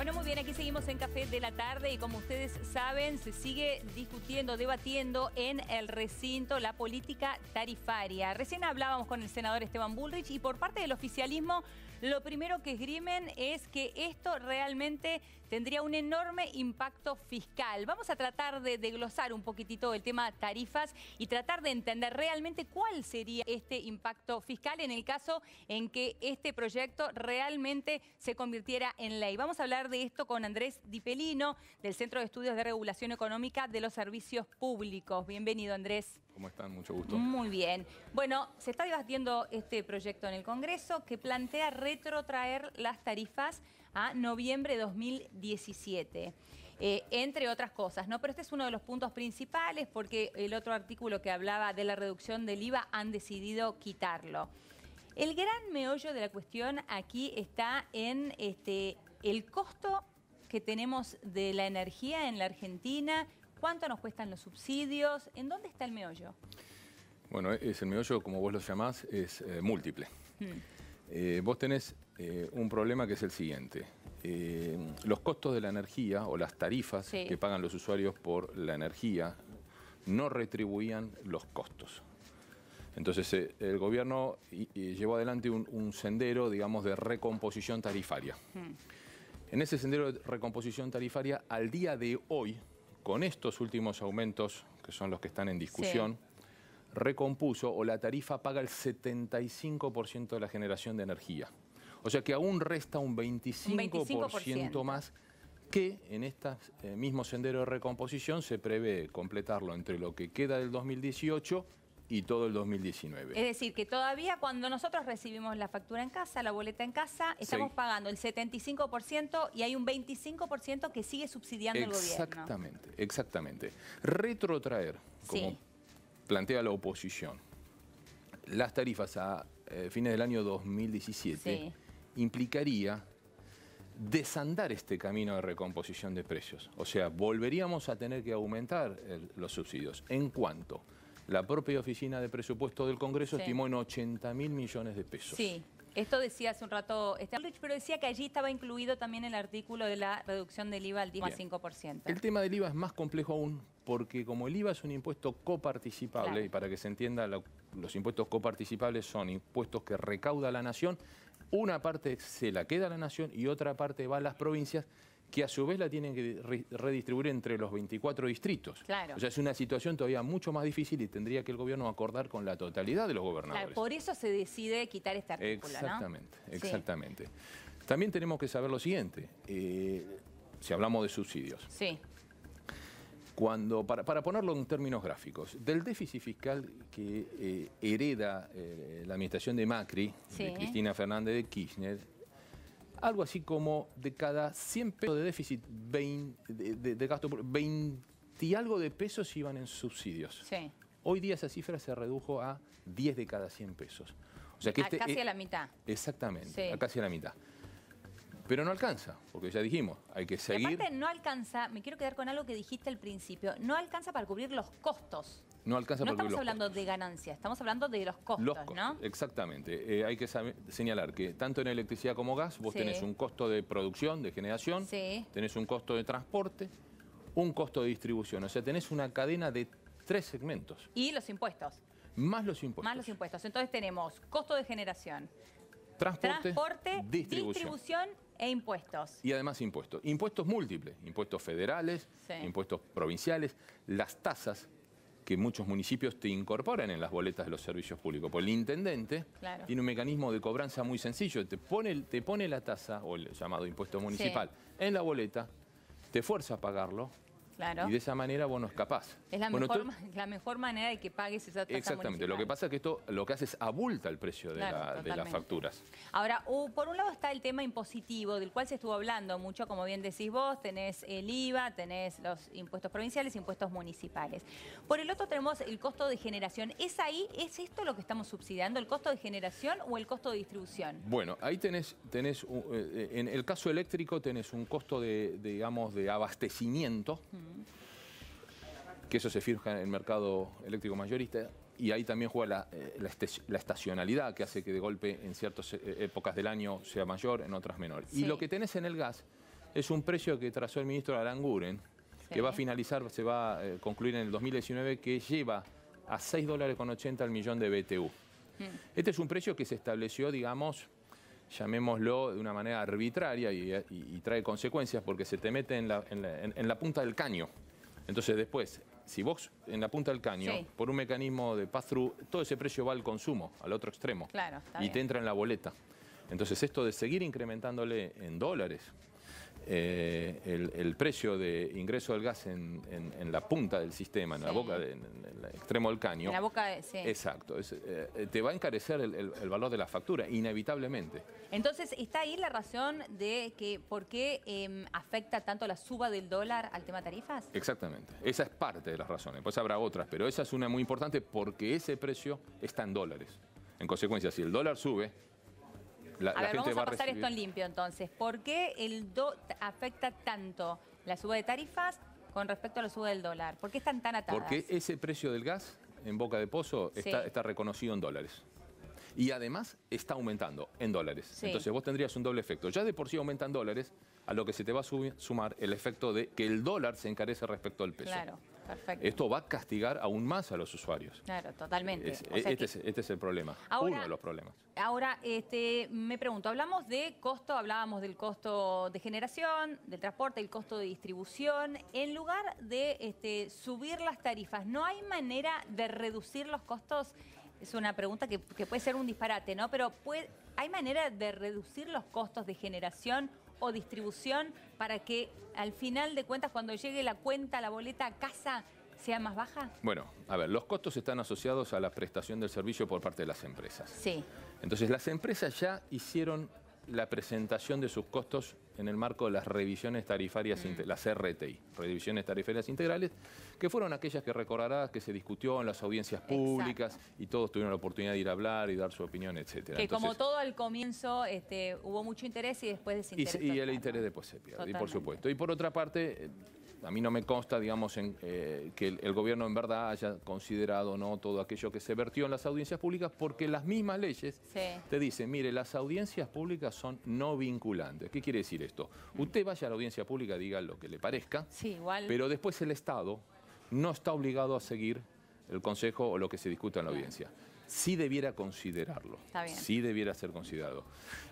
Bueno, muy bien, aquí seguimos en Café de la Tarde y como ustedes saben, se sigue discutiendo, debatiendo en el recinto la política tarifaria. Recién hablábamos con el senador Esteban Bullrich y por parte del oficialismo lo primero que esgrimen es que esto realmente tendría un enorme impacto fiscal. Vamos a tratar de desglosar un poquitito el tema tarifas y tratar de entender realmente cuál sería este impacto fiscal en el caso en que este proyecto realmente se convirtiera en ley. Vamos a hablar de esto con Andrés Di Pelino, del Centro de Estudios de Regulación Económica de los Servicios Públicos. Bienvenido, Andrés. ¿Cómo están? Mucho gusto. Muy bien. Bueno, se está debatiendo este proyecto en el Congreso que plantea retrotraer las tarifas a noviembre de 2017. Entre otras cosas, ¿no? Pero este es uno de los puntos principales porque el otro artículo que hablaba de la reducción del IVA han decidido quitarlo. El gran meollo de la cuestión aquí está en el costo que tenemos de la energía en la Argentina. ¿Cuánto nos cuestan los subsidios? ¿En dónde está el meollo? Bueno, el meollo, como vos lo llamás, es múltiple. Vos tenés un problema que es el siguiente. Los costos de la energía o las tarifas que pagan los usuarios por la energía no retribuían los costos. Entonces el gobierno llevó adelante un sendero, digamos, de recomposición tarifaria. En ese sendero de recomposición tarifaria, al día de hoy, con estos últimos aumentos, que son los que están en discusión, recompuso o la tarifa paga el 75% de la generación de energía. O sea que aún resta un 25% más que en este mismo sendero de recomposición se prevé completarlo entre lo que queda del 2018 y todo el 2019. Es decir, que todavía cuando nosotros recibimos la factura en casa, la boleta en casa, estamos pagando el 75% y hay un 25% que sigue subsidiando el gobierno. Exactamente, exactamente. Retrotraer, como plantea la oposición, las tarifas a fines del año 2017 implicaría desandar este camino de recomposición de precios. O sea, volveríamos a tener que aumentar los subsidios. En cuanto la propia Oficina de Presupuesto del Congreso estimó en 80.000 millones de pesos. Sí, esto decía hace un rato pero decía que allí estaba incluido también el artículo de la reducción del IVA al 10,5%. El tema del IVA es más complejo aún porque como el IVA es un impuesto coparticipable, y para que se entienda, los impuestos coparticipables son impuestos que recauda la nación, una parte se la queda a la nación y otra parte va a las provincias, que a su vez la tienen que redistribuir entre los 24 distritos. O sea, es una situación todavía mucho más difícil y tendría que el gobierno acordar con la totalidad de los gobernadores. Por eso se decide quitar este artículo, exactamente, ¿no? Exactamente. También tenemos que saber lo siguiente, si hablamos de subsidios. Para ponerlo en términos gráficos, del déficit fiscal que hereda la administración de Macri, de Cristina Fernández de Kirchner, algo así como de cada 100 pesos de déficit, de gasto, 20 y algo de pesos iban en subsidios. Hoy día esa cifra se redujo a 10 de cada 100 pesos. O sea que casi a la mitad. Exactamente, a casi a la mitad. Pero no alcanza, porque ya dijimos, hay que seguir. Y aparte no alcanza, me quiero quedar con algo que dijiste al principio, no alcanza para cubrir los costos. No alcanza para cubrir los costos. No estamos hablando de ganancias, estamos hablando de los costos, ¿no? Exactamente. Hay que señalar que tanto en electricidad como gas vos tenés un costo de producción, de generación, tenés un costo de transporte, un costo de distribución. O sea, tenés una cadena de 3 segmentos. Y los impuestos. Más los impuestos. Más los impuestos. Entonces tenemos costo de generación, transporte, distribución e impuestos. Y además impuestos. Impuestos múltiples, impuestos federales, impuestos provinciales, las tasas que muchos municipios te incorporan en las boletas de los servicios públicos. Pues el intendente tiene un mecanismo de cobranza muy sencillo. Te pone la tasa, o el llamado impuesto municipal, en la boleta, te fuerza a pagarlo. Y de esa manera vos no escapás. Es la mejor manera de que pagues esa tasa exactamente. municipal. Lo que pasa es que esto lo que hace es abulta el precio de las facturas. Ahora, por un lado está el tema impositivo, del cual se estuvo hablando mucho, como bien decís vos, tenés el IVA, tenés los impuestos provinciales, impuestos municipales. Por el otro tenemos el costo de generación. ¿Es esto lo que estamos subsidiando, el costo de generación o el costo de distribución? Bueno, ahí tenés en el caso eléctrico tenés un costo digamos, de abastecimiento, que eso se fija en el mercado eléctrico mayorista, y ahí también juega la estacionalidad, que hace que de golpe en ciertas épocas del año sea mayor, en otras menor. Y lo que tenés en el gas es un precio que trazó el ministro Aranguren, que va a finalizar, se va a concluir en el 2019, que lleva a $6,80 al millón de BTU. Este es un precio que se estableció, digamos, llamémoslo de una manera arbitraria y trae consecuencias porque se te mete en la punta del caño. Entonces después, si vos en la punta del caño, por un mecanismo de pass-through, todo ese precio va al consumo, al otro extremo, y te entra en la boleta. Entonces esto de seguir incrementándole en dólares el precio de ingreso del gas en la punta del sistema, en la boca, en el extremo del caño. En la boca, sí. Exacto. Te va a encarecer el valor de la factura, inevitablemente. Entonces, ¿está ahí la razón de que por qué afecta tanto la suba del dólar al tema tarifas? Exactamente. Esa es parte de las razones. Pues habrá otras, pero esa es una muy importante porque ese precio está en dólares. En consecuencia, si el dólar sube, la gente vamos va a pasar recibir... esto en limpio entonces. ¿Por qué afecta tanto la suba de tarifas con respecto a la suba del dólar? ¿Por qué están tan atadas? Porque ese precio del gas en boca de pozo está reconocido en dólares. Y además está aumentando en dólares. Sí. Entonces vos tendrías un doble efecto. Ya de por sí aumenta en dólares, a lo que se te va a sumar el efecto de que el dólar se encarece respecto al peso. Claro, perfecto. Esto va a castigar aún más a los usuarios. Claro, totalmente. Este es el problema, ahora, uno de los problemas. Ahora, me pregunto, hablamos de costo, hablábamos del costo de generación, del transporte, el costo de distribución. En lugar de subir las tarifas, ¿no hay manera de reducir los costos? Es una pregunta que puede ser un disparate, ¿no? Pero ¿hay manera de reducir los costos de generación o distribución para que al final de cuentas, cuando llegue la cuenta, la boleta a casa, sea más baja? Bueno, a ver, los costos están asociados a la prestación del servicio por parte de las empresas. Sí. Entonces, las empresas ya hicieron la presentación de sus costos en el marco de las revisiones tarifarias, las RTI, revisiones tarifarias integrales, que fueron aquellas que recordarás que se discutió en las audiencias públicas. Exacto. Y todos tuvieron la oportunidad de ir a hablar y dar su opinión, etcétera. Que entonces, como todo al comienzo hubo mucho interés y después desinterés. Y el interés después se pierde, y por supuesto. Y por otra parte, a mí no me consta, digamos, que el gobierno en verdad haya considerado no todo aquello que se vertió en las audiencias públicas, porque las mismas leyes te dicen, mire, las audiencias públicas son no vinculantes. ¿Qué quiere decir esto? Usted vaya a la audiencia pública, diga lo que le parezca, igual. Pero después el Estado no está obligado a seguir el consejo o lo que se discuta en la audiencia. Sí debiera considerarlo, sí debiera ser considerado.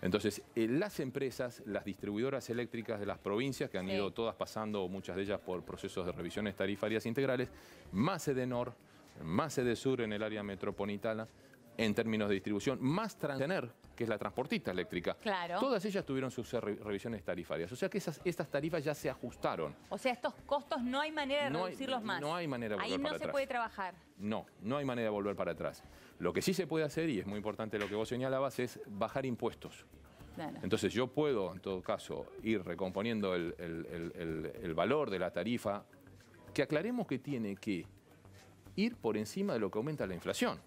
Entonces, las empresas, las distribuidoras eléctricas de las provincias, que han ido todas pasando, muchas de ellas por procesos de revisiones tarifarias integrales, más EDENOR, más EDESUR en el área metropolitana, en términos de distribución, más Transener, que es la transportista eléctrica. Claro. Todas ellas tuvieron sus revisiones tarifarias. O sea que estas tarifas ya se ajustaron. O sea, estos costos no hay manera de reducirlos más. No hay manera de volver para atrás. Ahí no se puede trabajar. No hay manera de volver para atrás. Lo que sí se puede hacer, y es muy importante lo que vos señalabas, es bajar impuestos. Claro. Entonces yo puedo, en todo caso, ir recomponiendo el valor de la tarifa, que aclaremos que tiene que ir por encima de lo que aumenta la inflación.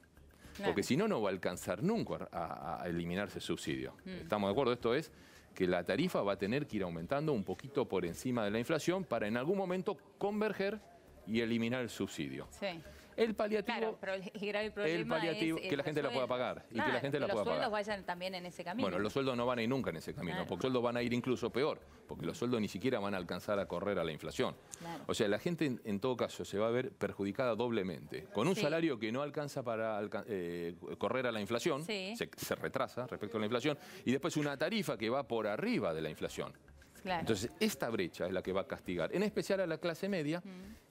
Claro. Porque si no, no va a alcanzar nunca a eliminarse el subsidio. ¿Estamos de acuerdo? Esto es que la tarifa va a tener que ir aumentando un poquito por encima de la inflación para en algún momento converger y eliminar el subsidio. Sí. El paliativo, claro, pero el grave problema es que la gente la pueda pagar. Y que la gente la pueda pagar. Los sueldos vayan también en ese camino. Bueno, los sueldos no van a ir nunca en ese camino, porque los sueldos van a ir incluso peor, porque los sueldos ni siquiera van a alcanzar a correr a la inflación. Claro. O sea, la gente en todo caso se va a ver perjudicada doblemente. Con un salario que no alcanza para correr a la inflación, se retrasa respecto a la inflación, y después una tarifa que va por arriba de la inflación. Claro. Entonces, esta brecha es la que va a castigar, en especial a la clase media,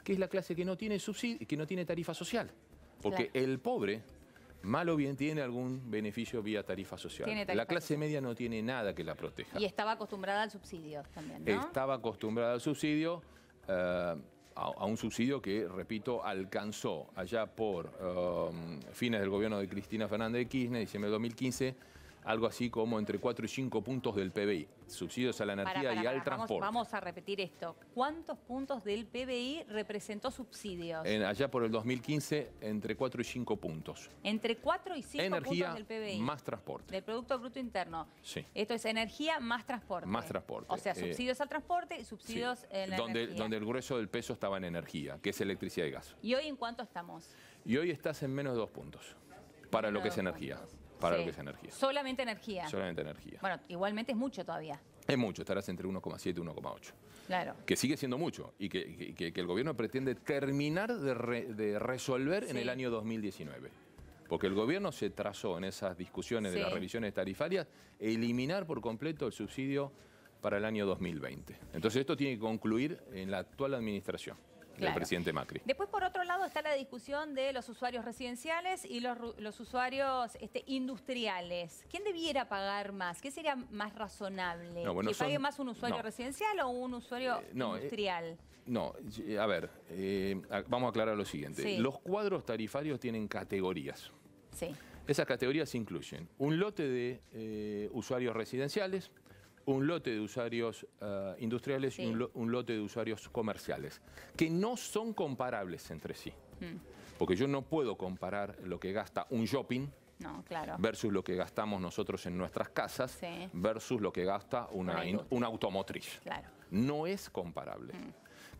que es la clase que no tiene subsidio, que no tiene tarifa social. Porque el pobre, mal o bien, tiene algún beneficio vía tarifa social. La clase media no tiene nada que la proteja. Y estaba acostumbrada al subsidio también, ¿no? Estaba acostumbrada al subsidio, a un subsidio que, repito, alcanzó allá por fines del gobierno de Cristina Fernández de Kirchner, diciembre de 2015, algo así como entre 4 y 5 puntos del PBI, subsidios a la energía y al transporte. Vamos a repetir esto. ¿Cuántos puntos del PBI representó subsidios? Allá por el 2015, entre 4 y 5 puntos. Entre 4 y 5 energía puntos del PBI. Más transporte. Del Producto Bruto Interno. Sí. Esto es energía más transporte. Más transporte. O sea, subsidios al transporte y subsidios en la energía. Donde el grueso del peso estaba en energía, que es electricidad y gas. ¿Y hoy en cuánto estamos? Y hoy estás en menos de 2 puntos, para lo que es energía. Para lo que es energía. Solamente energía. Solamente energía. Bueno, igualmente es mucho todavía. Es mucho, estarás entre 1,7 y 1,8. Claro. Que sigue siendo mucho y que el gobierno pretende terminar de resolver en el año 2019. Porque el gobierno se trazó en esas discusiones de las revisiones tarifarias eliminar por completo el subsidio para el año 2020. Entonces esto tiene que concluir en la actual administración del presidente Macri. Después, por otro lado, está la discusión de los usuarios residenciales y los usuarios industriales. ¿Quién debiera pagar más? ¿Qué sería más razonable? ¿Que pague más un usuario residencial o un usuario industrial? A ver, vamos a aclarar lo siguiente. Los cuadros tarifarios tienen categorías. Sí. Esas categorías incluyen un lote de usuarios residenciales, un lote de usuarios industriales y un lote de usuarios comerciales, que no son comparables entre sí. Porque yo no puedo comparar lo que gasta un shopping versus lo que gastamos nosotros en nuestras casas versus lo que gasta una automotriz. Claro. No es comparable.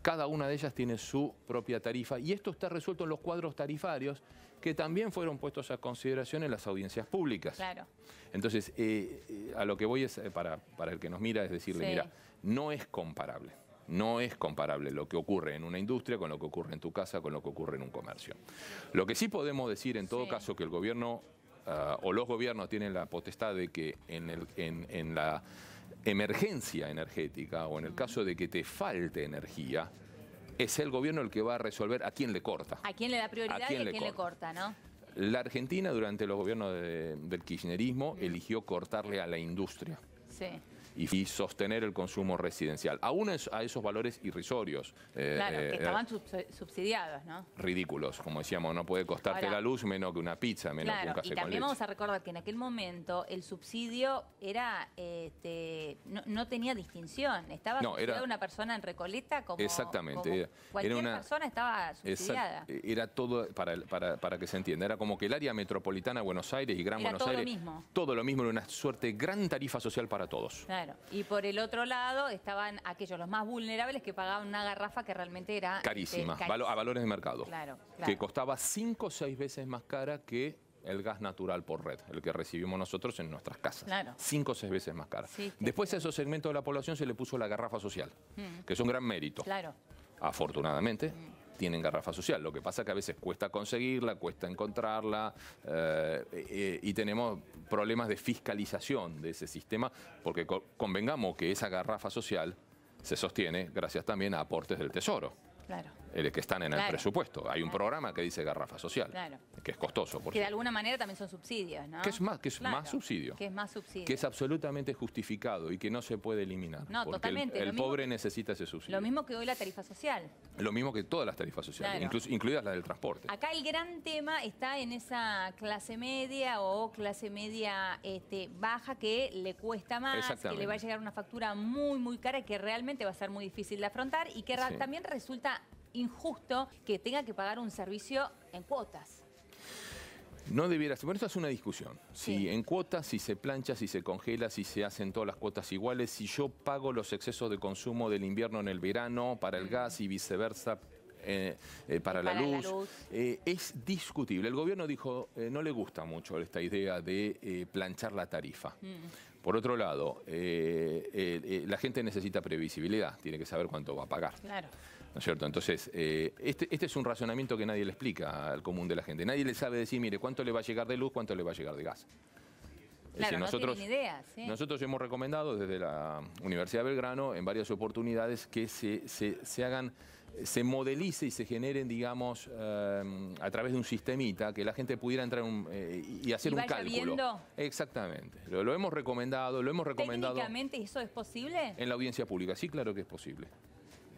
Cada una de ellas tiene su propia tarifa y esto está resuelto en los cuadros tarifarios que también fueron puestos a consideración en las audiencias públicas. Claro. Entonces, a lo que voy es, para el que nos mira, es decirle, mira, no es comparable. No es comparable lo que ocurre en una industria con lo que ocurre en tu casa, con lo que ocurre en un comercio. Lo que sí podemos decir, en todo caso, que el gobierno o los gobiernos tienen la potestad de que en la emergencia energética o en el caso de que te falte energía, es el gobierno el que va a resolver a quién le corta. A quién le da prioridad y a quién le corta, ¿no? La Argentina, durante los gobiernos del kirchnerismo, eligió cortarle a la industria. Sí. Y sostener el consumo residencial, aún a esos valores irrisorios. Claro, que estaban subsidiados, ¿no? Ridículos, como decíamos, no puede costarte la luz menos que una pizza, menos que un café con leche. Y también vamos a recordar que en aquel momento el subsidio era, no tenía distinción, estaba subsidiada una persona en Recoleta como, exactamente, como cualquier persona estaba subsidiada. Era todo, para que se entienda, era como que el área metropolitana de Buenos Aires y Gran Buenos Aires, todo lo mismo, era una suerte de gran tarifa social para todos. Claro. Y por el otro lado estaban aquellos, los más vulnerables, que pagaban una garrafa que realmente era carísima, a valores de mercado. Claro. Que costaba 5 o 6 veces más cara que el gas natural por red, el que recibimos nosotros en nuestras casas. 5 o 6 veces más cara. Después a esos segmentos de la población se le puso la garrafa social, que es un gran mérito. Afortunadamente. Tienen garrafa social. Lo que pasa es que a veces cuesta conseguirla, cuesta encontrarla y tenemos problemas de fiscalización de ese sistema porque convengamos que esa garrafa social se sostiene gracias también a aportes del Tesoro. Que están en el presupuesto. Hay un programa que dice garrafa social, que es costoso. Que de alguna manera también son subsidios, ¿no? Que es más subsidio. Que es más subsidio. Que es absolutamente justificado y que no se puede eliminar. No, porque totalmente. El pobre necesita ese subsidio. Lo mismo que hoy la tarifa social. Lo mismo que todas las tarifas sociales, incluidas las del transporte. Acá el gran tema está en esa clase media o clase media baja que le cuesta más, que le va a llegar una factura muy, muy cara y que realmente va a ser muy difícil de afrontar y que también resulta injusto que tenga que pagar un servicio en cuotas. No debiera ser. Bueno, esto es una discusión. Si en cuotas, si se plancha, si se congela, si se hacen todas las cuotas iguales, si yo pago los excesos de consumo del invierno en el verano para el gas y viceversa para la luz. Es discutible. El gobierno dijo, no le gusta mucho esta idea de planchar la tarifa. Por otro lado, la gente necesita previsibilidad, tiene que saber cuánto va a pagar. ¿No es cierto? Entonces, este es un razonamiento que nadie le explica al común de la gente. Nadie le sabe decir, mire, cuánto le va a llegar de luz, cuánto le va a llegar de gas. Nosotros hemos recomendado desde la Universidad de Belgrano en varias oportunidades que se modelice y se generen, digamos, a través de un sistemita, que la gente pudiera entrar y hacer un cálculo. Viendo. Exactamente. Lo hemos recomendado. ¿Técnicamente eso es posible? En la audiencia pública, sí, claro que es posible.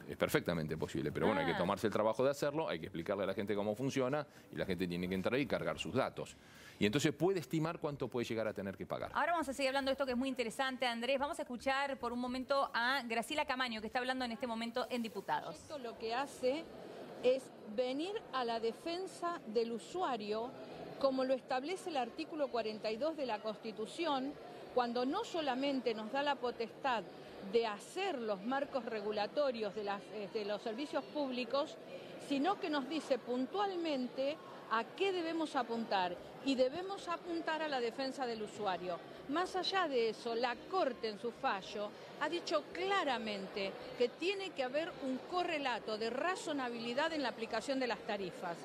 Es perfectamente posible, pero bueno, hay que tomarse el trabajo de hacerlo, hay que explicarle a la gente cómo funciona y la gente tiene que entrar y cargar sus datos. Y entonces puede estimar cuánto puede llegar a tener que pagar. Ahora vamos a seguir hablando de esto que es muy interesante, Andrés. Vamos a escuchar por un momento a Graciela Camaño, que está hablando en este momento en Diputados. Esto lo que hace es venir a la defensa del usuario, como lo establece el artículo 42 de la Constitución, cuando no solamente nos da la potestad de hacer los marcos regulatorios de los servicios públicos, sino que nos dice puntualmente a qué debemos apuntar y debemos apuntar a la defensa del usuario. Más allá de eso, la Corte en su fallo ha dicho claramente que tiene que haber un correlato de razonabilidad en la aplicación de las tarifas.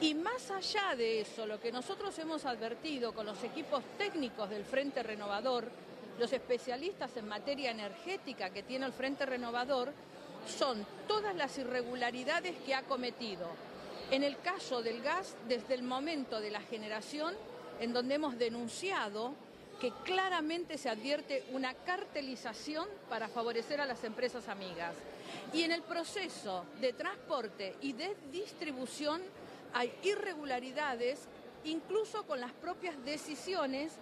Y más allá de eso, lo que nosotros hemos advertido con los equipos técnicos del Frente Renovador, los especialistas en materia energética que tiene el Frente Renovador, son todas las irregularidades que ha cometido. En el caso del gas, desde el momento de la generación, en donde hemos denunciado que claramente se advierte una cartelización para favorecer a las empresas amigas. Y en el proceso de transporte y de distribución hay irregularidades, incluso con las propias decisiones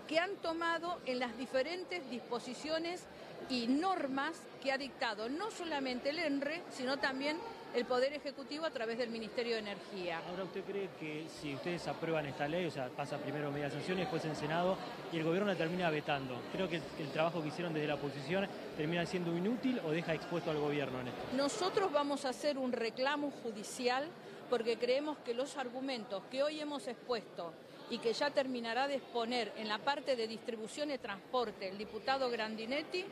que han tomado en las diferentes disposiciones y normas que ha dictado no solamente el ENRE, sino también el Poder Ejecutivo a través del Ministerio de Energía. Ahora, ¿usted cree que si ustedes aprueban esta ley, o sea, pasa primero media sanción y después en Senado, y el gobierno la termina vetando? ¿Creo que el trabajo que hicieron desde la oposición termina siendo inútil o deja expuesto al gobierno en esto? Nosotros vamos a hacer un reclamo judicial porque creemos que los argumentos que hoy hemos expuesto y que ya terminará de exponer en la parte de distribución y transporte el diputado Grandinetti,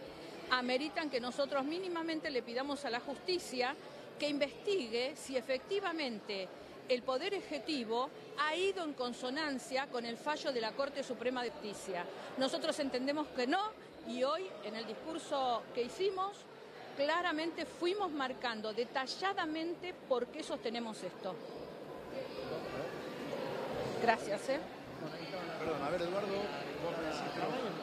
ameritan que nosotros mínimamente le pidamos a la justicia que investigue si efectivamente el Poder Ejecutivo ha ido en consonancia con el fallo de la Corte Suprema de Justicia. Nosotros entendemos que no, y hoy en el discurso que hicimos claramente fuimos marcando detalladamente por qué sostenemos esto. Gracias. Perdón, a ver, Eduardo, vos me decís, pero...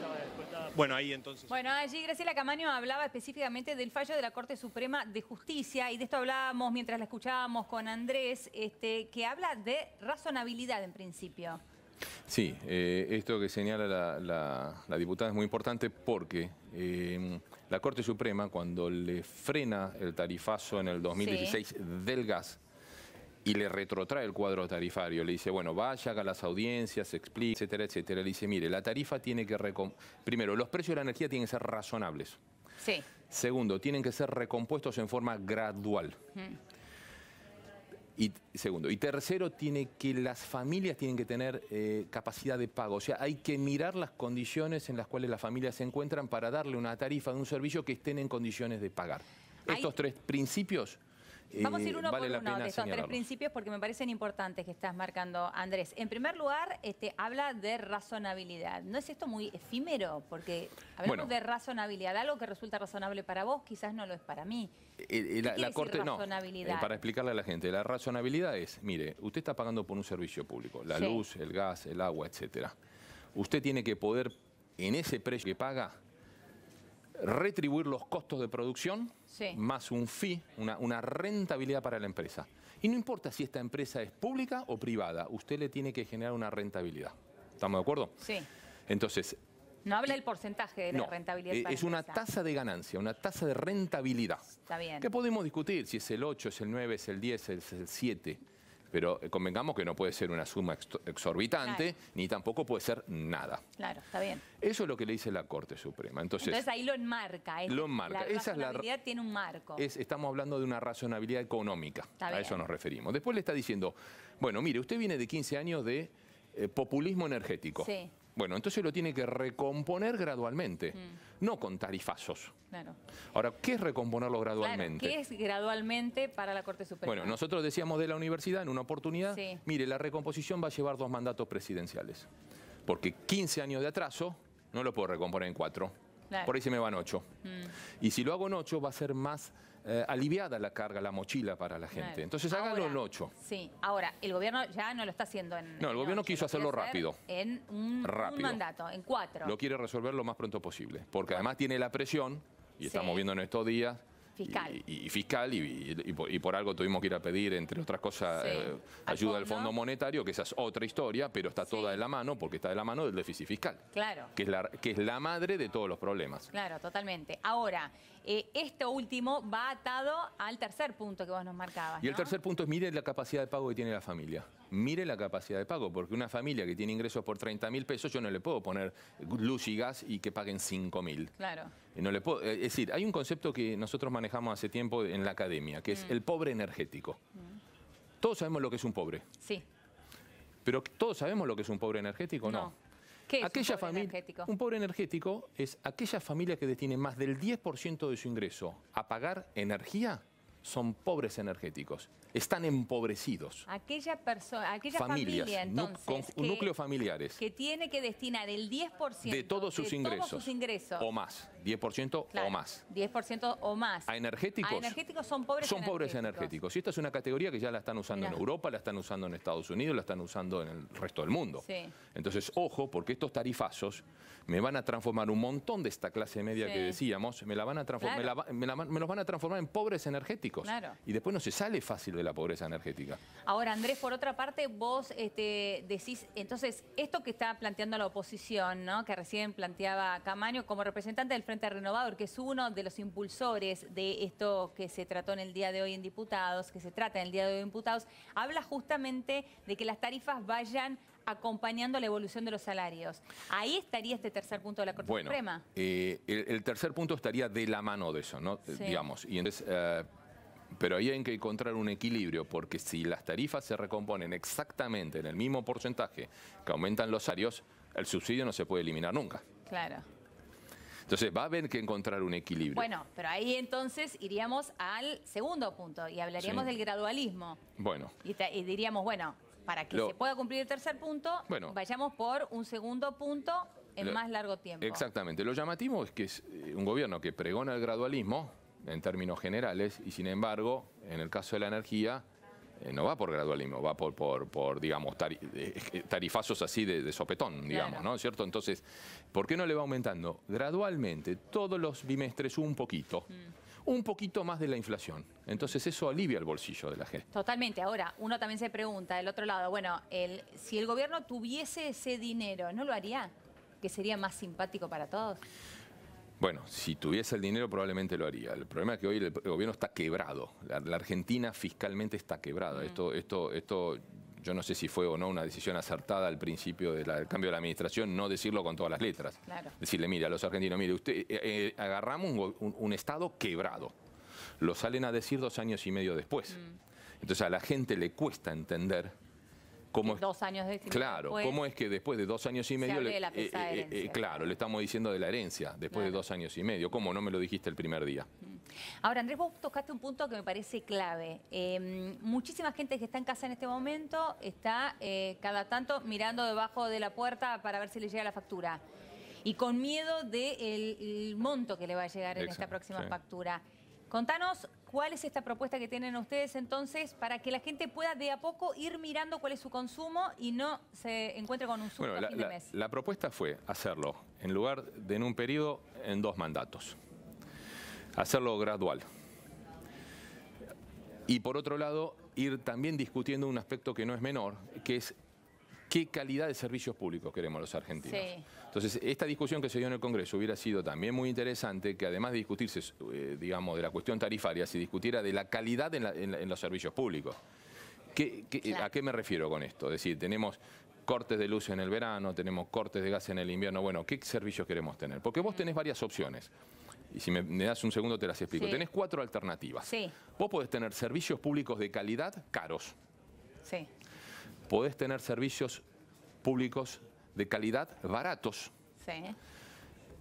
Bueno, ahí entonces... Bueno, allí Graciela Camaño hablaba específicamente del fallo de la Corte Suprema de Justicia, y de esto hablábamos mientras la escuchábamos con Andrés, que habla de razonabilidad en principio. Sí, esto que señala la diputada es muy importante porque la Corte Suprema, cuando le frena el tarifazo en el 2016 del gas y le retrotrae el cuadro tarifario, le dice, bueno, vaya, haga las audiencias, explique, etcétera, etcétera. Le dice, mire, la tarifa tiene que... Primero, los precios de la energía tienen que ser razonables. Sí. Segundo, tienen que ser recompuestos en forma gradual. Y segundo, y tercero, las familias tienen que tener capacidad de pago. O sea, hay que mirar las condiciones en las cuales las familias se encuentran para darle una tarifa de un servicio que estén en condiciones de pagar. Estos tres principios... Vamos a ir uno vale por la uno pena de estos tres señalarlos. principios porque me parecen importantes que estás marcando, Andrés. En primer lugar, habla de razonabilidad. ¿No es esto muy efímero? Porque hablamos de razonabilidad. Algo que resulta razonable para vos quizás no lo es para mí. La Corte razonabilidad? Para explicarle a la gente, la razonabilidad es, mire, usted está pagando por un servicio público, la luz, el gas, el agua, etcétera. Usted tiene que poder, en ese precio que paga, retribuir los costos de producción más un fee, una rentabilidad para la empresa. Y no importa si esta empresa es pública o privada, usted le tiene que generar una rentabilidad. ¿Estamos de acuerdo? Sí. Entonces... No habla del porcentaje de la rentabilidad para es una tasa de ganancia, una tasa de rentabilidad. Está bien. Que podemos discutir si es el 8, es el 9, es el 10, es el 7. Pero convengamos que no puede ser una suma exorbitante, ni tampoco puede ser nada. Claro, está bien. Eso es lo que le dice la Corte Suprema. Entonces ahí lo enmarca. Lo enmarca. La razonabilidad tiene un marco. Estamos hablando de una razonabilidad económica. A eso nos referimos. Después le está diciendo, bueno, mire, usted viene de 15 años de populismo energético. Sí. Bueno, entonces lo tiene que recomponer gradualmente, no con tarifazos. Claro. Ahora, ¿qué es recomponerlo gradualmente? Claro, ¿qué es gradualmente para la Corte Suprema? Bueno, nosotros decíamos de la universidad en una oportunidad, mire, la recomposición va a llevar 2 mandatos presidenciales, porque 15 años de atraso no lo puedo recomponer en 4, por ahí se me van 8. Y si lo hago en 8 va a ser más aliviada la carga, la mochila para la gente. Entonces hágalo en 8. Sí, ahora, el gobierno ya no lo está haciendo en... No, el gobierno quiso hacerlo rápido. En un mandato, en 4. Lo quiere resolver lo más pronto posible, porque además tiene la presión, y estamos viendo en estos días, fiscal y por algo tuvimos que ir a pedir, entre otras cosas, ayuda del Fondo Monetario, que esa es otra historia, pero está toda de la mano, porque está de la mano del déficit fiscal. Claro. Que es la madre de todos los problemas. Claro, totalmente. Ahora, esto último va atado al tercer punto que vos nos marcabas, Y el tercer punto es, mire la capacidad de pago que tiene la familia. Mire la capacidad de pago, porque una familia que tiene ingresos por 30.000 pesos, yo no le puedo poner luz y gas y que paguen 5.000. Claro. No le puedo, es decir, hay un concepto que nosotros manejamos hace tiempo en la academia, que es el pobre energético. Todos sabemos lo que es un pobre. Sí. Pero todos sabemos lo que es un pobre energético, ¿no? ¿Qué es un pobre energético? Un pobre energético es aquella familia que detiene más del 10% de su ingreso a pagar energía, son pobres energéticos. Están empobrecidos. Aquella familia, entonces, con núcleos familiares. Que tiene que destinar el 10% de todos sus ingresos. O más. 10% claro, o más. 10% o más. A energéticos. A energéticos son pobres energéticos. Son pobres energéticos. Y esta es una categoría que ya la están usando en Europa, la están usando en Estados Unidos, la están usando en el resto del mundo. Sí. Entonces, ojo, porque estos tarifazos me van a transformar un montón de esta clase media que decíamos, me los van a transformar en pobres energéticos. Claro. Y después no se sale fácil de la pobreza energética. Ahora, Andrés, por otra parte, vos decís, entonces, esto que está planteando la oposición, ¿no? Que recién planteaba Camaño, como representante del Frente Renovador, que es uno de los impulsores de esto que se trató en el día de hoy en Diputados, que se trata en el día de hoy en Diputados, habla justamente de que las tarifas vayan acompañando la evolución de los salarios. Ahí estaría este tercer punto de la Corte Suprema. El tercer punto estaría de la mano de eso, ¿no? Sí. Digamos. Y entonces, pero ahí hay que encontrar un equilibrio, porque si las tarifas se recomponen exactamente en el mismo porcentaje que aumentan los salarios, el subsidio no se puede eliminar nunca. Claro. Entonces va a haber que encontrar un equilibrio. Bueno, pero ahí entonces iríamos al segundo punto y hablaríamos del gradualismo. Bueno. Y diríamos, bueno, para que se pueda cumplir el tercer punto, vayamos por un segundo punto en más largo tiempo. Exactamente. Lo llamativo es que es un gobierno que pregona el gradualismo en términos generales y sin embargo, en el caso de la energía, no va por gradualismo, va por digamos, tarifazos así de sopetón, digamos, ¿no? ¿Cierto? Entonces, ¿por qué no le va aumentando? Gradualmente, todos los bimestres un poquito más de la inflación. Entonces eso alivia el bolsillo de la gente. Totalmente. Ahora, uno también se pregunta del otro lado, bueno, si el gobierno tuviese ese dinero, ¿no lo haría? ¿Que sería más simpático para todos? Bueno, si tuviese el dinero probablemente lo haría. El problema es que hoy el gobierno está quebrado. La Argentina fiscalmente está quebrada. Esto yo no sé si fue o no una decisión acertada al principio del cambio de la administración, no decirlo con todas las letras. Claro. Decirle, mire, a los argentinos, mire, agarramos un Estado quebrado. Lo salen a decir 2 años y medio después. Entonces a la gente le cuesta entender cómo es, 2 años después. Claro, cómo es que después de 2 años y medio... claro, le estamos diciendo de la herencia, después de 2 años y medio. ¿Cómo no me lo dijiste el primer día? Ahora, Andrés, vos tocaste un punto que me parece clave. Muchísima gente que está en casa en este momento está cada tanto mirando debajo de la puerta para ver si le llega la factura. Y con miedo del monto que le va a llegar en esta próxima factura. Contanos cuál es esta propuesta que tienen ustedes entonces para que la gente pueda de a poco ir mirando cuál es su consumo y no se encuentre con un susto a fin de mes. La propuesta fue hacerlo, en lugar de en un periodo, en 2 mandatos. Hacerlo gradual. Y por otro lado, ir también discutiendo un aspecto que no es menor, que es qué calidad de servicios públicos queremos los argentinos. Sí. Entonces, esta discusión que se dio en el Congreso hubiera sido también muy interesante que además de discutirse, digamos, de la cuestión tarifaria, se discutiera de la calidad en los servicios públicos. ¿A qué me refiero con esto? Es decir, tenemos cortes de luz en el verano, tenemos cortes de gas en el invierno. Bueno, ¿qué servicios queremos tener? Porque vos tenés varias opciones. Y si me das un segundo te las explico. Tenés 4 alternativas. Sí. Vos podés tener servicios públicos de calidad caros. Sí. Podés tener servicios públicos de calidad baratos. Sí.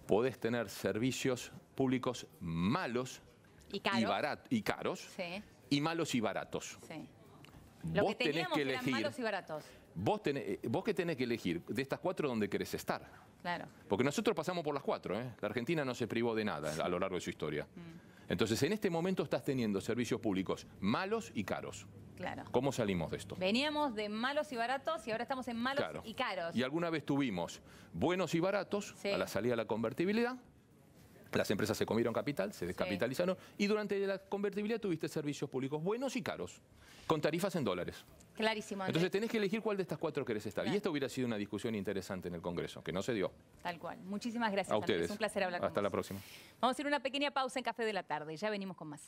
Podés tener servicios públicos malos y caros. Sí. Y malos y baratos. Sí. Lo que teníamos eran malos y baratos. Vos que tenés que elegir de estas 4 dónde querés estar. Claro. Porque nosotros pasamos por las 4, ¿eh? La Argentina no se privó de nada a lo largo de su historia. Entonces, en este momento estás teniendo servicios públicos malos y caros. Claro. ¿Cómo salimos de esto? Veníamos de malos y baratos y ahora estamos en malos y caros. Y alguna vez tuvimos buenos y baratos a la salida de la convertibilidad. Las empresas se comieron capital, se descapitalizaron y durante la convertibilidad tuviste servicios públicos buenos y caros, con tarifas en dólares. Clarísimo, Andrés. Entonces tenés que elegir cuál de estas 4 querés estar. Claro. Y esta hubiera sido una discusión interesante en el Congreso, que no se dio. Tal cual. Muchísimas gracias, a ustedes. Andrés. Un placer hablar con vos. Hasta la próxima. Vamos a hacer una pequeña pausa en Café de la Tarde. Ya venimos con más.